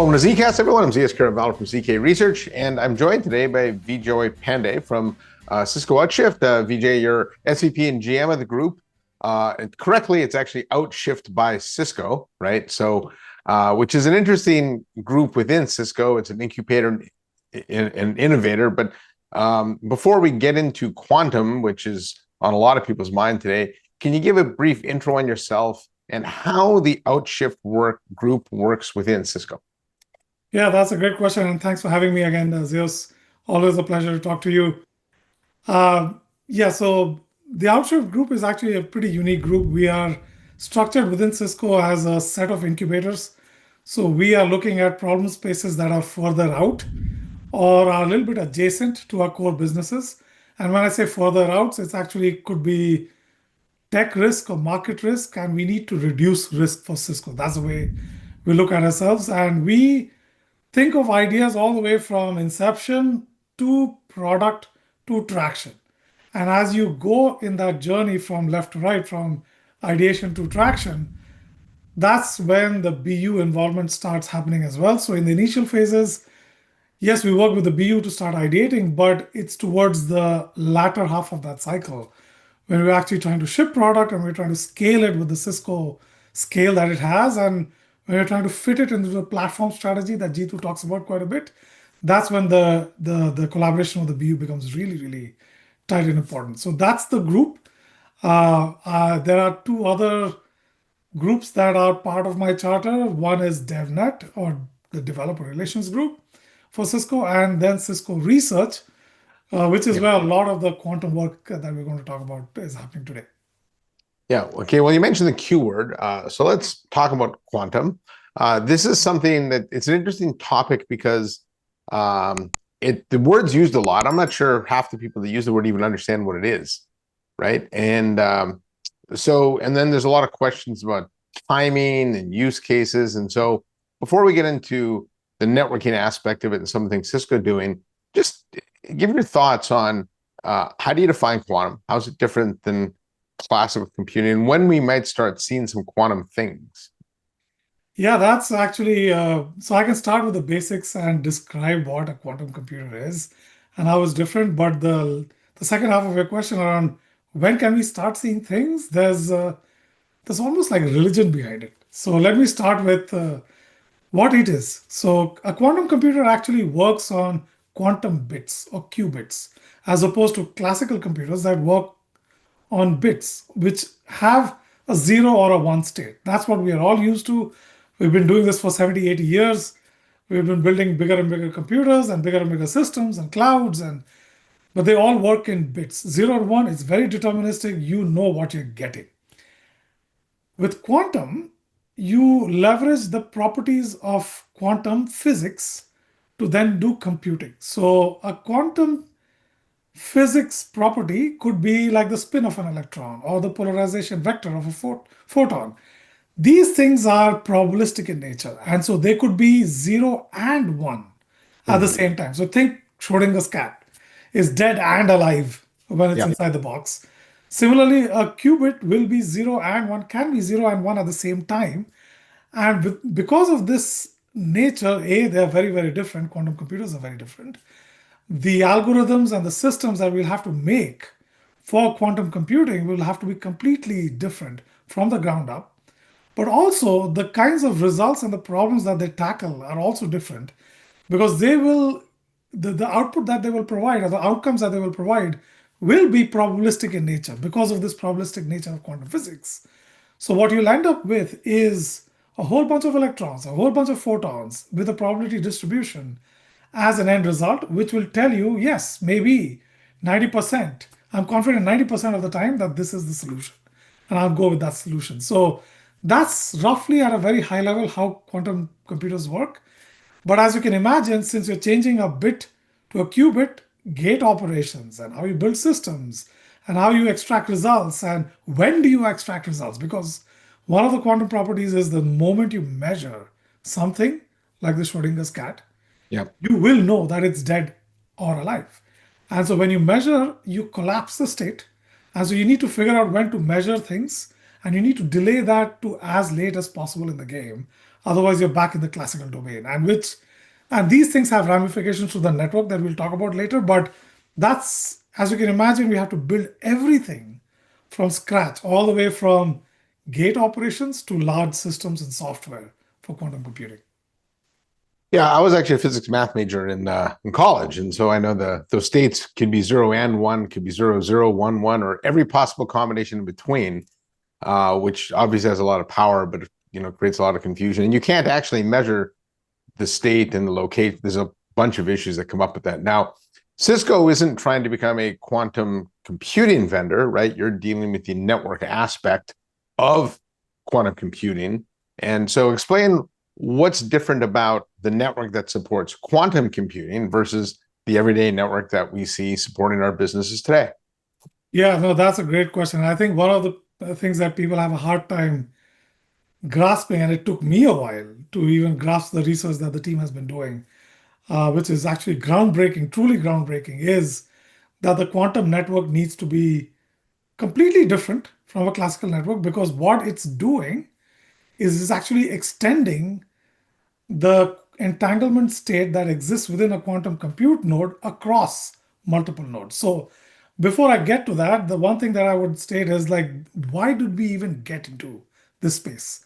Welcome to ZKast, everyone. I'm ZS Caravallo from ZK Research, and I'm joined today by Vijoy Pandey from Cisco Outshift. Vijay, you're SVP and GM of the group. Correctly, it's actually Outshift by Cisco, right? So, which is an interesting group within Cisco. It's an incubator and innovator. But before we get into quantum, which is on a lot of people's mind today, can you give a brief intro on yourself and how the Outshift group works within Cisco? Yeah, that's a great question, and thanks for having me again, Zeus. Always a pleasure to talk to you. So the Outshift group is actually a pretty unique group. We are structured within Cisco as a set of incubators. So we are looking at problem spaces that are further out or are a little bit adjacent to our core businesses. And when I say further out, it's actually could be tech risk or market risk, and we need to reduce risk for Cisco. That's the way we look at ourselves. And we think of ideas all the way from inception to product to traction. And as you go in that journey from left to right, from ideation to traction, that's when the BU involvement starts happening as well. So in the initial phases, yes, we work with the BU to start ideating, but it's towards the latter half of that cycle when we're actually trying to ship product and we're trying to scale it with the Cisco scale that it has. And when you're trying to fit it into the platform strategy that Jeetu talks about quite a bit, that's when the collaboration with the BU becomes really, really tight and important. So that's the group. There are two other groups that are part of my charter. One is DevNet, or the Developer Relations Group for Cisco, and then Cisco Research, which is where a lot of the quantum work that we're going to talk about is happening today. Yeah. Okay. Well, you mentioned the Q word. So let's talk about quantum. This is something that it's an interesting topic because the word's used a lot. I'm not sure half the people that use the word even understand what it is, right? And then there's a lot of questions about timing and use cases. And so before we get into the networking aspect of it and some of the things Cisco doing, just give your thoughts on how do you define quantum? How's it different than classical computing, and when we might start seeing some quantum things? Yeah, that's actually, so I can start with the basics and describe what a quantum computer is and how it's different. But the second half of your question around when can we start seeing things, there's almost like religion behind it. So let me start with what it is. So a quantum computer actually works on quantum bits or qubits, as opposed to classical computers that work on bits, which have a 0 or a 1 state. That's what we are all used to. We've been doing this for 70, 80 years. We've been building bigger and bigger computers and bigger systems and clouds, but they all work in bits. 0 or 1 is very deterministic. You know what you're getting. With quantum, you leverage the properties of quantum physics to then do computing. So a quantum physics property could be like the spin of an electron or the polarization vector of a photon. These things are probabilistic in nature, and so they could be 0 and 1 at the same time. So think Schrodinger's cat is dead and alive when it's inside the box. Similarly, a qubit will be 0 and 1, can be 0 and 1 at the same time. And because of this nature, they're very, very different. Quantum computers are very different. The algorithms and the systems that we'll have to make for quantum computing will have to be completely different from the ground up. But also the kinds of results and the problems that they tackle are also different, because the output that they will provide, or the outcomes that they will provide, will be probabilistic in nature because of this probabilistic nature of quantum physics. So what you'll end up with is a whole bunch of electrons, a whole bunch of photons with a probability distribution as an end result, which will tell you, yes, maybe 90%. I'm confident 90% of the time that this is the solution, and I'll go with that solution. So that's roughly at a very high level how quantum computers work. But as you can imagine, since you're changing a bit to a qubit, gate operations and how you build systems and how you extract results and when do you extract results, because one of the quantum properties is the moment you measure something like the Schrodinger's cat, you will know that it's dead or alive. And so when you measure, you collapse the state. And so you need to figure out when to measure things, and you need to delay that to as late as possible in the game, Otherwise, you're back in the classical domain, and these things have ramifications to the network that we'll talk about later. But that's, as you can imagine, we have to build everything from scratch, all the way from gate operations to large systems and software for quantum computing. Yeah, I was actually a physics math major in college, and so I know those states could be 0 and 1, could be 0 0 1 1, or every possible combination in between, which obviously has a lot of power, but creates a lot of confusion. And you can't actually measure the state and the location. There's a bunch of issues that come up with that. Now, Cisco isn't trying to become a quantum computing vendor, right? You're dealing with the network aspect of quantum computing. And so explain what's different about the network that supports quantum computing versus the everyday network that we see supporting our businesses today. Yeah, no, that's a great question. I think one of the things that people have a hard time grasping, and it took me a while to even grasp the research that the team has been doing, which is actually groundbreaking, truly groundbreaking, is that the quantum network needs to be completely different from a classical network, because what it's doing is it's actually extending the entanglement state that exists within a quantum compute node across multiple nodes. So before I get to that, the one thing that I would state is, like, why did we even get into this space?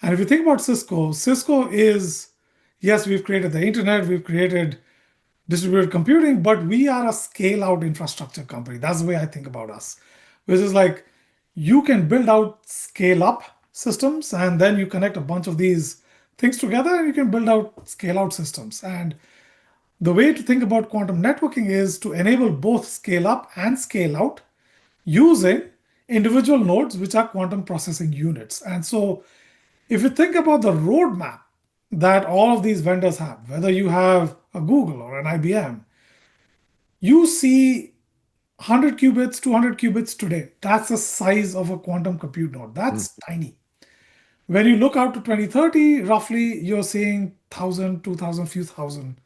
And if you think about Cisco, Cisco is, yes, we've created the internet, we've created distributed computing, but we are a scale out infrastructure company. That's the way I think about us, which is like, you can build out scale up systems, and then you connect a bunch of these things together and you can build out scale out systems. And the way to think about quantum networking is to enable both scale up and scale out using individual nodes, which are quantum processing units. And so if you think about the roadmap that all of these vendors have, whether you have a Google or an IBM, you see 100 qubits, 200 qubits today. That's the size of a quantum compute node. Mm. That's tiny. When you look out to 2030, roughly you're seeing 1,000, 2,000, few thousand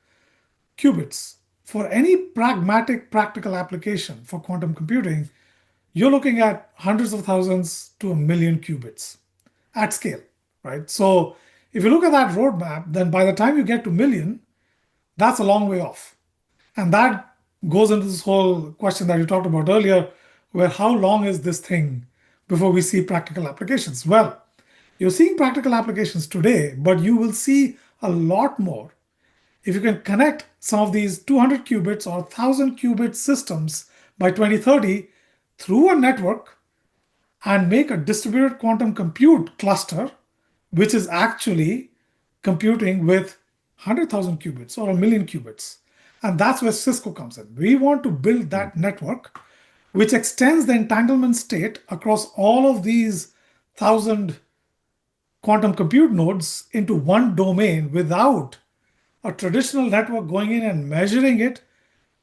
qubits. For any pragmatic, practical application for quantum computing, you're looking at hundreds of thousands to a million qubits at scale, right? So if you look at that roadmap, then by the time you get to million, that's a long way off. And that goes into this whole question that you talked about earlier, where how long is this thing before we see practical applications? Well, you're seeing practical applications today, but you will see a lot more if you can connect some of these 200 qubits or 1,000 qubit systems by 2030 through a network and make a distributed quantum compute cluster, which is actually computing with 100,000 qubits or a million qubits. And that's where Cisco comes in. We want to build Mm. that network, which extends the entanglement state across all of these 1,000 quantum compute nodes into one domain without a traditional network going in and measuring it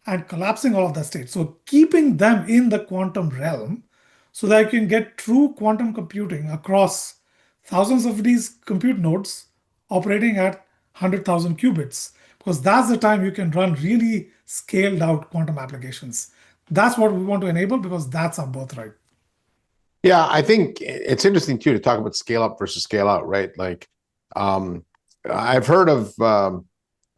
and collapsing all of that state. So keeping them in the quantum realm so that you can get true quantum computing across thousands of these compute nodes operating at 100,000 qubits, because that's the time you can run really scaled out quantum applications. That's what we want to enable, because that's our birthright. Yeah, I think it's interesting too to talk about scale up versus scale out, right? Like, um, I've heard of, um,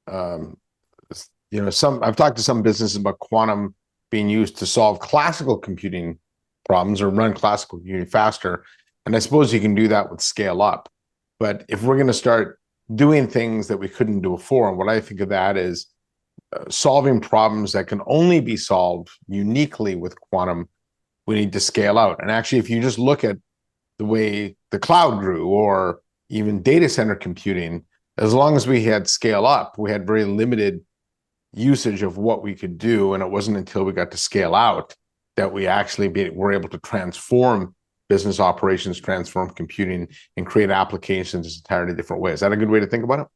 I've talked to some businesses about quantum being used to solve classical computing problems or run classical computing faster. And I suppose you can do that with scale up. But if we're going to start doing things that we couldn't do before, and what I think of that is solving problems that can only be solved uniquely with quantum, we need to scale out. And actually, if you just look at the way the cloud grew or even data center computing, as long as we had scale up, we had very limited usage of what we could do. And it wasn't until we got to scale out that we actually were able to transform business operations, transform computing, and create applications in entirely different ways. Is that a good way to think about it?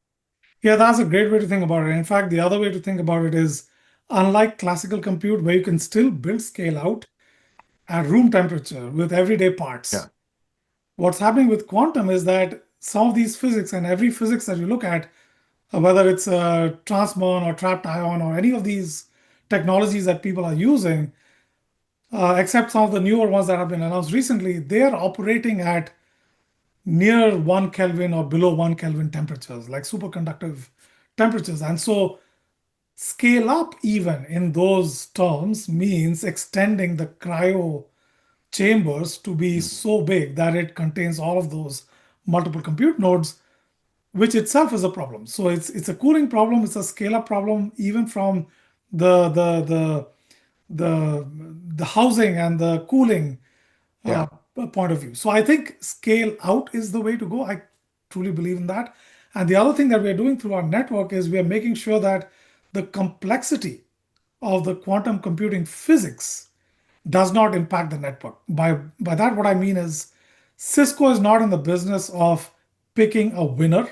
Yeah, that's a great way to think about it. In fact, the other way to think about it is, unlike classical compute, where you can still build scale out at room temperature with everyday Yeah. parts, what's happening with quantum is that some of these physics, and every physics that you look at, whether it's a transmon or trapped ion or any of these technologies that people are using, except some of the newer ones that have been announced recently, they are operating at near 1 Kelvin or below 1 Kelvin temperatures, like superconductive temperatures. And so scale up even in those terms means extending the cryo chambers to be Mm. so big that it contains all of those multiple compute nodes, which itself is a problem. So it's a cooling problem, it's a scale up problem, even from the the the the the housing and the cooling Yeah. uh, point of view. So I think scale out is the way to go. I truly believe in that. And the other thing that we're doing through our network is we are making sure that the complexity of the quantum computing physics does not impact the network. By that, what I mean is Cisco is not in the business of picking a winner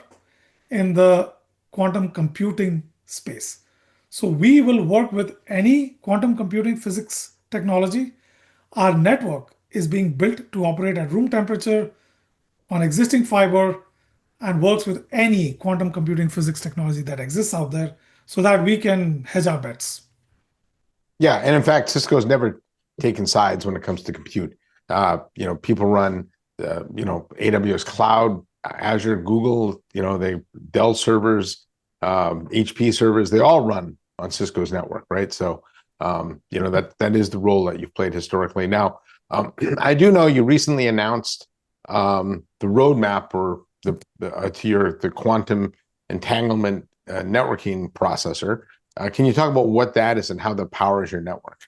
in the quantum computing space. So we will work with any quantum computing physics technology. Our network is being built to operate at room temperature on existing fiber and works with any quantum computing physics technology that exists out there so that we can hedge our bets. Yeah, and in fact, Cisco's never taken sides when it comes to compute. People run, AWS Cloud, Azure, Google. They Dell servers, HP servers. They all run on Cisco's network, right? So, that is the role that you've played historically. Now, I do know you recently announced the roadmap or the quantum entanglement networking processor. Can you talk about what that is and how that powers your network?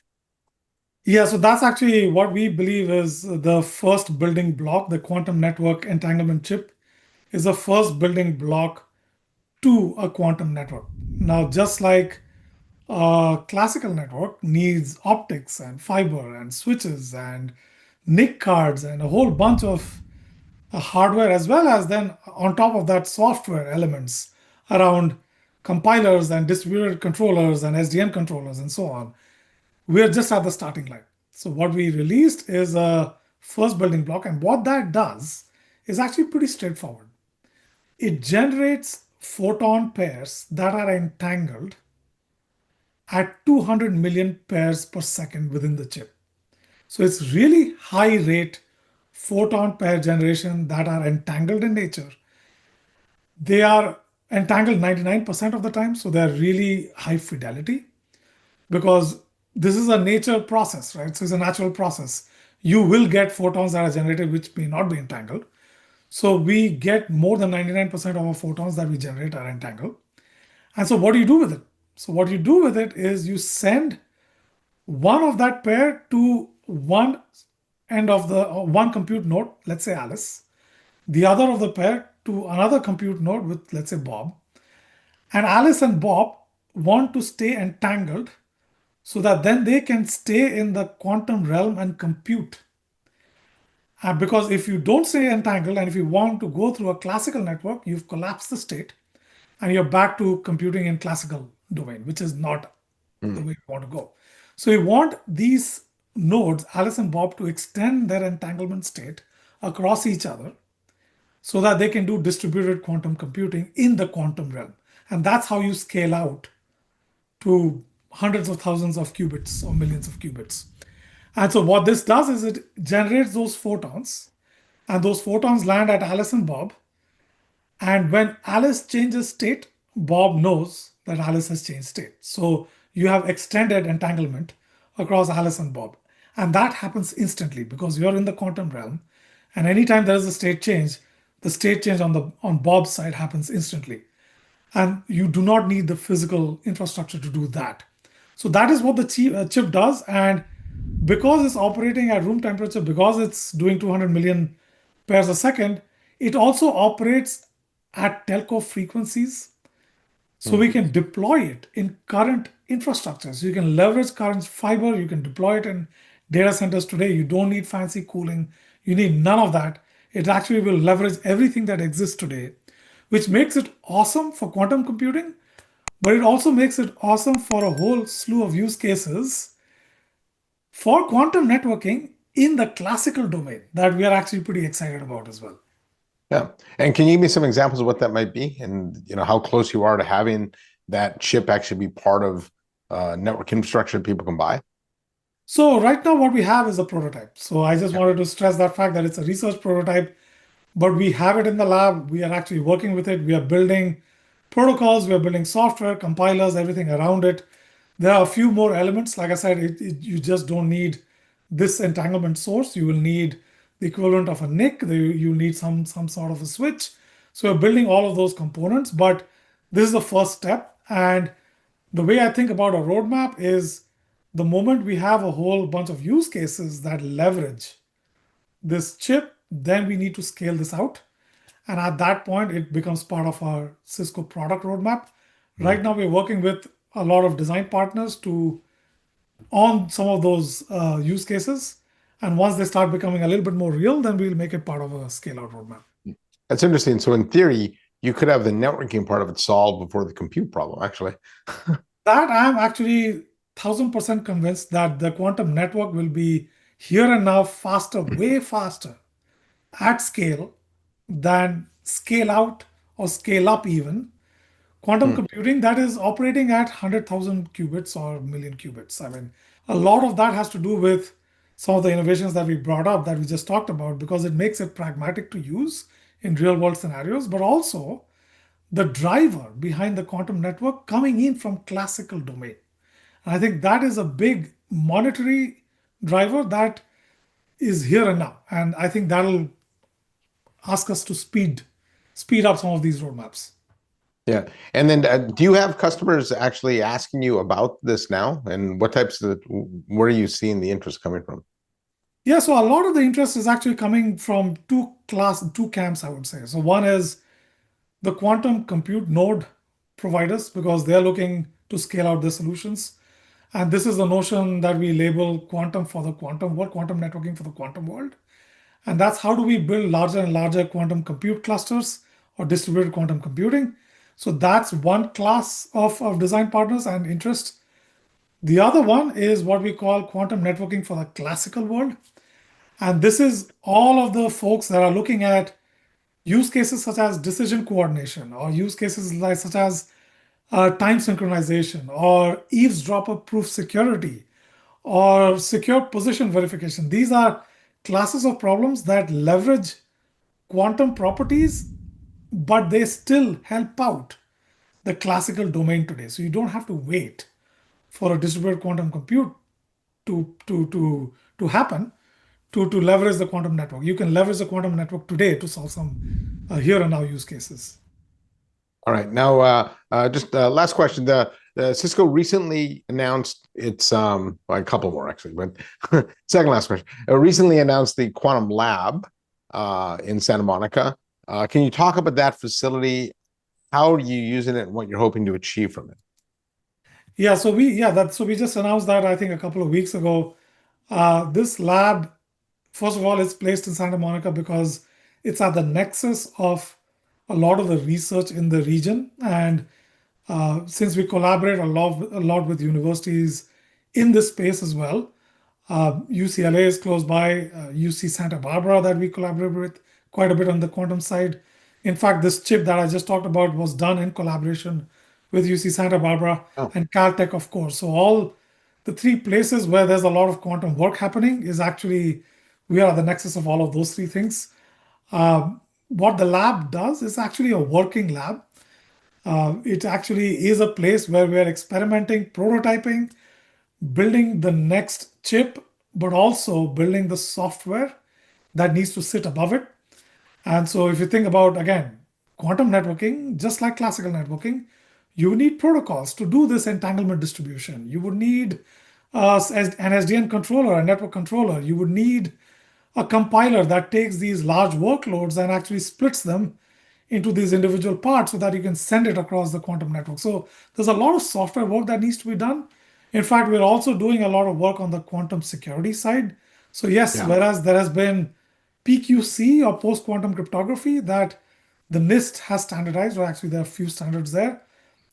Yeah, so that's actually what we believe is the first building block. The quantum network entanglement chip is the first building block to a quantum network. Now, just like a classical network needs optics and fiber and switches and NIC cards and a whole bunch of hardware, as well as then on top of that, software elements around compilers and distributed controllers and SDN controllers and so on. We're just at the starting line. So what we released is a first building block, and what that does is actually pretty straightforward. It generates photon pairs that are entangled at 200 million pairs per second within the chip. So it's really high rate photon pair generation that are entangled in nature. They are entangled 99% of the time, so they're really high fidelity because this is a nature process, right? So it's a natural process. You will get photons that are generated which may not be entangled. So we get more than 99% of our photons that we generate are entangled. And so what do you do with it? So what you do with it is you send one of that pair to one end of the one compute node, let's say Alice, the other of the pair to another compute node with, let's say, Bob. And Alice and Bob want to stay entangled so that then they can stay in the quantum realm and compute. Because if you don't stay entangled and if you want to go through a classical network, you've collapsed the state and you're back to computing in classical domain, which is not the Hmm. way you want to go. So you want these nodes, Alice and Bob, to extend their entanglement state across each other so that they can do distributed quantum computing in the quantum realm. And that's how you scale out to hundreds of thousands of qubits or millions of qubits. And so what this does is it generates those photons, and those photons land at Alice and Bob. And when Alice changes state, Bob knows that Alice has changed state. So you have extended entanglement across Alice and Bob. And that happens instantly because you're in the quantum realm. And anytime there is a state change, the state change on Bob's side happens instantly. And you do not need the physical infrastructure to do that. So that is what the chip does. And because it's operating at room temperature, because it's doing 200 million pairs a second, it also operates at telco frequencies. So Hmm. we can deploy it in current infrastructure. So you can leverage current fiber, you can deploy it in data centers today. You don't need fancy cooling, you need none of that. It actually will leverage everything that exists today, which makes it awesome for quantum computing, but it also makes it awesome for a whole slew of use cases for quantum networking in the classical domain that we are actually pretty excited about as well. Yeah. And can you give me some examples of what that might be and how close you are to having that chip actually be part of network infrastructure that people can buy? So right now what we have is a prototype. So I just Yeah. wanted to stress that fact that it's a research prototype. but we have it in the lab. We are actually working with it. We are building protocols, we are building software, compilers, everything around it. There are a few more elements. Like I said, you just don't need this entanglement source. You will need the equivalent of a NIC. You need some sort of a switch. So we're building all of those components, but this is the first step. And the way I think about a roadmap is the moment we have a whole bunch of use cases that leverage this chip, then we need to scale this out. And at that point, it becomes part of our Cisco product roadmap. Right Mhm. now, we're working with a lot of design partners to on some of those use cases. And once they start becoming a little bit more real, then we'll make it part of a scale out roadmap. That's interesting. So in theory, you could have the networking part of it solved before the compute problem, actually. That I'm actually 1000% convinced that the quantum network will be here and now faster, way faster at scale than scale out or scale up even quantum Hmm. computing that is operating at 100,000 qubits or million qubits. I mean, a lot of that has to do with some of the innovations that we brought up that we just talked about because it makes it pragmatic to use in real world scenarios, but also the driver behind the quantum network coming in from classical domain. And I think that is a big monetary driver that is here and now. And I think that'll ask us to speed up some of these roadmaps. Yeah. And then do you have customers actually asking you about this now? And what types of, where are you seeing the interest coming from? Yeah, so a lot of the interest is actually coming from two camps, I would say. So one is the quantum compute node providers because they're looking to scale out their solutions. And this is the notion that we label quantum for the quantum world, quantum networking for the quantum world. And that's how do we build larger and larger quantum compute clusters or distributed quantum computing. So that's one class of design partners and interest. The other one is what we call quantum networking for the classical world. And this is all of the folks that are looking at use cases such as decision coordination or use cases like such as time synchronization or eavesdropper proof security or secure position verification. These are classes of problems that leverage quantum properties, but they still help out the classical domain today. So you don't have to wait for a distributed quantum compute to happen to leverage the quantum network. You can leverage the quantum network today to solve some here and now use cases. All right. Now, just last question. The Cisco recently announced its well, a couple more actually, but second last question. Recently announced the Quantum Lab in Santa Monica. Can you talk about that facility? How are you using it and what you're hoping to achieve from it? So we just announced that I think a couple of weeks ago. This lab, first of all, is placed in Santa Monica because it's at the nexus of a lot of the research in the region, and since we collaborate a lot with universities in this space as well. UCLA is close by, UC Santa Barbara that we collaborate with quite a bit on the quantum side. In fact, this chip that I just talked about was done in collaboration with UC Santa Barbara Oh, and Caltech, of course. So all the three places where there's a lot of quantum work happening is actually we are at the nexus of all of those three things. What the lab does is actually a working lab. It actually is a place where we are experimenting, prototyping, building the next chip, but also building the software that needs to sit above it. And so, if you think about again, quantum networking, just like classical networking, you need protocols to do this entanglement distribution. You would need an SDN controller, a network controller. You would need a compiler that takes these large workloads and actually splits them into these individual parts so that you can send it across the quantum network. So there's a lot of software work that needs to be done. In fact, we're also doing a lot of work on the quantum security side. So yes, yeah. whereas there has been PQC or post quantum cryptography that the NIST has standardized, or actually there are a few standards there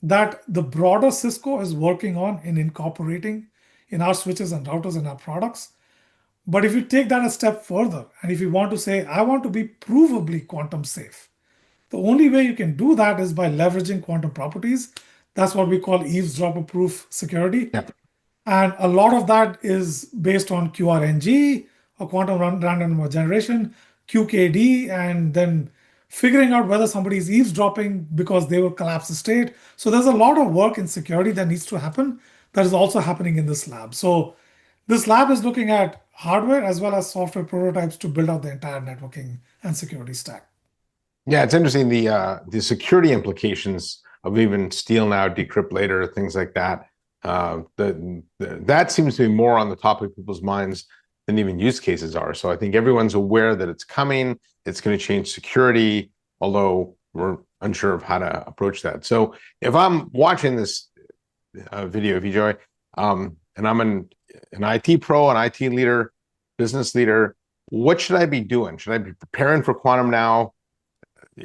that the broader Cisco is working on in incorporating in our switches and routers and our products. But if you take that a step further, and if you want to say, I want to be provably quantum safe, the only way you can do that is by leveraging quantum properties. That's what we call eavesdropper proof security. Yeah. And a lot of that is based on QRNG or quantum random number generation. QKD, and then figuring out whether somebody is eavesdropping because they will collapse the state. So there's a lot of work in security that needs to happen that is also happening in this lab. So this lab is looking at hardware as well as software prototypes to build out the entire networking and security stack. Yeah, it's interesting the security implications of even steal now, decrypt later, things like that. That seems to be more on the top of people's minds than even use cases are. So I think everyone's aware that it's coming. It's going to change security, although we're unsure of how to approach that. So if I'm watching this video, Vijoy, and I'm an IT pro, an IT leader, business leader, what should I be doing? Should I be preparing for quantum now?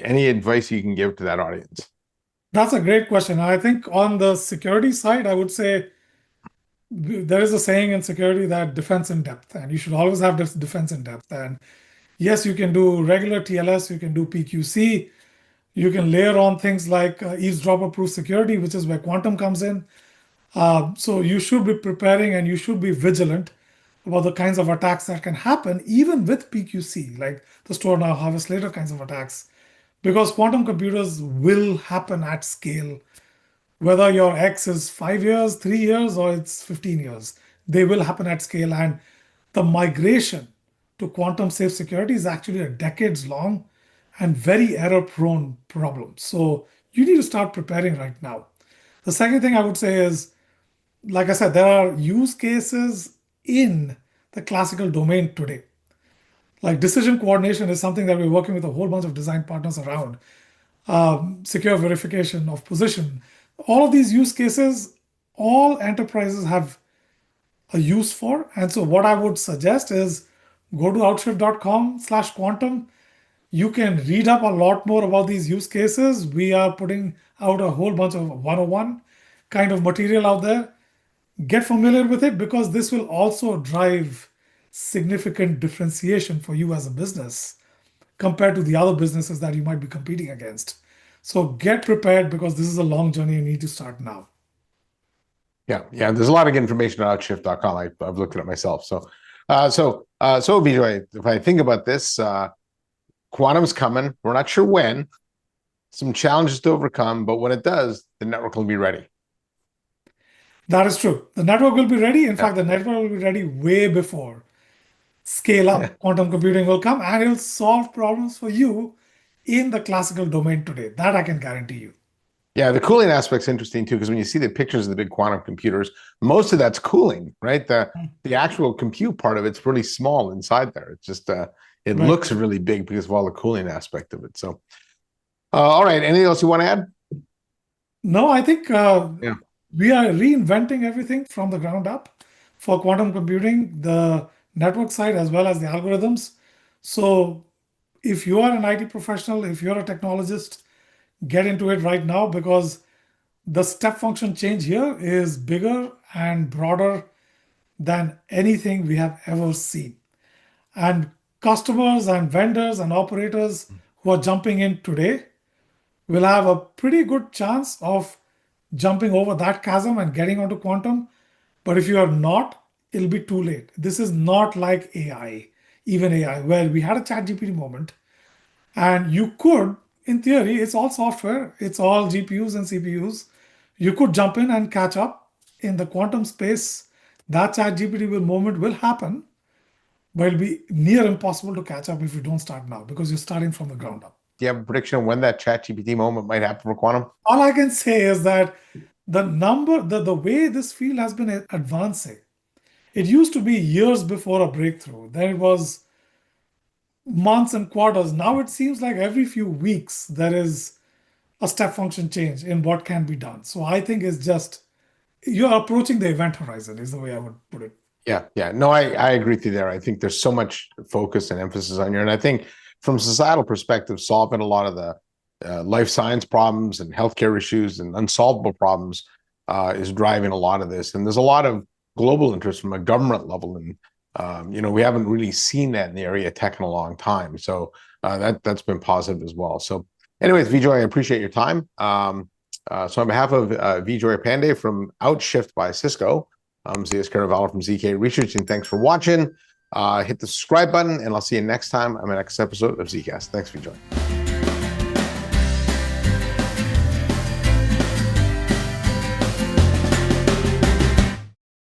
Any advice you can give to that audience? That's a great question. I think on the security side, I would say there is a saying in security that defense in depth, and you should always have this defense in depth. And yes, you can do regular TLS, you can do PQC, you can layer on things like eavesdropper proof security, which is where quantum comes in. So you should be preparing and you should be vigilant about the kinds of attacks that can happen, even with PQC, like the store now, harvest later kinds of attacks, because quantum computers will happen at scale. Whether your X is 5 years, 3 years, or it's 15 years, they will happen at scale. And the migration to quantum safe security is actually a decades long and very error prone problem. So you need to start preparing right now. The second thing I would say is, like I said, there are use cases in the classical domain today. Like decision coordination is something that we're working with a whole bunch of design partners around. Secure verification of position. All of these use cases, all enterprises have a use for. And so what I would suggest is go to outshift.com/quantum. You can read up a lot more about these use cases. We are putting out a whole bunch of 101 kind of material out there. Get familiar with it because this will also drive significant differentiation for you as a business compared to the other businesses that you might be competing against. So get prepared because this is a long journey. You need to start now. Yeah. There's a lot of information on outshift.com. I've looked at it myself. So Vijay, if I think about this, quantum's coming. We're not sure when. Some challenges to overcome, but when it does, the network will be ready. That is true. The network will be ready. In fact, the network will be ready way before scale up quantum computing will come, and it'll solve problems for you in the classical domain today. That I can guarantee you. Yeah, the cooling aspect's interesting too, because when you see the pictures of the big quantum computers, most of that's cooling, right? The actual compute part of it's really small inside there. It's just it Right. looks really big because of all the cooling aspect of it. So, all right, anything else you want to add? No, I think Yeah. we are reinventing everything from the ground up for quantum computing, the network side as well as the algorithms. So if you are an IT professional, if you're a technologist, get into it right now because the step function change here is bigger and broader than anything we have ever seen. And customers and vendors and operators who are jumping in today will have a pretty good chance of jumping over that chasm and getting onto quantum. But if you are not, it'll be too late. This is not like AI, even AI, where we had a chat GPT moment and you could, in theory, it's all software, it's all GPUs and CPUs. You could jump in and catch up in the quantum space. That chat GPT moment will happen, but it'll be near impossible to catch up if you don't start now because you're starting from the ground up. Do you have a prediction on when that ChatGPT moment might happen for quantum? All I can say is that the way this field has been advancing, it used to be years before a breakthrough. Then it was months and quarters. Now it seems like every few weeks there is a step function change in what can be done. So I think it's just you're approaching the event horizon, is the way I would put it. Yeah. No, I agree with you there. I think there's so much focus and emphasis on here. And I think from societal perspective, solving a lot of the life science problems and healthcare issues and unsolvable problems is driving a lot of this. And there's a lot of global interest from a government level. And, we haven't really seen that in the area of tech in a long time. So that's been positive as well. So anyways, Vijoy, I appreciate your time. So on behalf of Vijoy Pandey from Outshift by Cisco, ZS Caravallo from ZK Research, and thanks for watching. Hit the subscribe button, and I'll see you next time on my next episode of ZKast. Thanks for joining.